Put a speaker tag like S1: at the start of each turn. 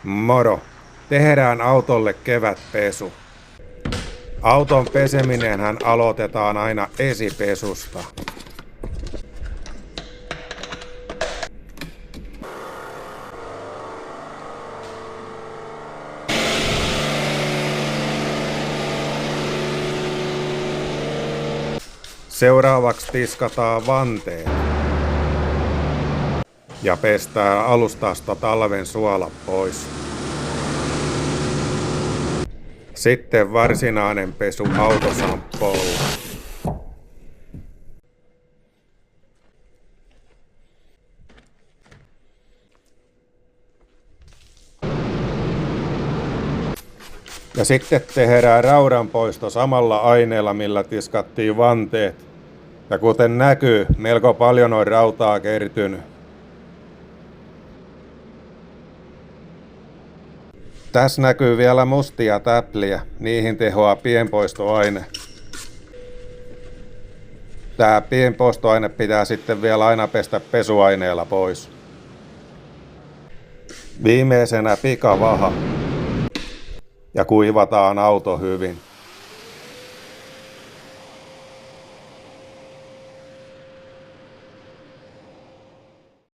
S1: Moro! Tehdään autolle kevätpesu. Auton peseminenhän aloitetaan aina esipesusta. Seuraavaksi tiskataan vanteet. Ja pestään alustasta talven suolat pois. Sitten varsinainen pesu autosamppoolla. Ja sitten tehdään raudanpoisto samalla aineella, millä tiskattiin vanteet. Ja kuten näkyy, melko paljon on rautaa kertynyt. Tässä näkyy vielä mustia täpliä, niihin tehoaa pienpoistoaine. Tää pienpoistoaine pitää sitten vielä aina pestä pesuaineella pois. Viimeisenä pikavaha. Ja kuivataan auto hyvin.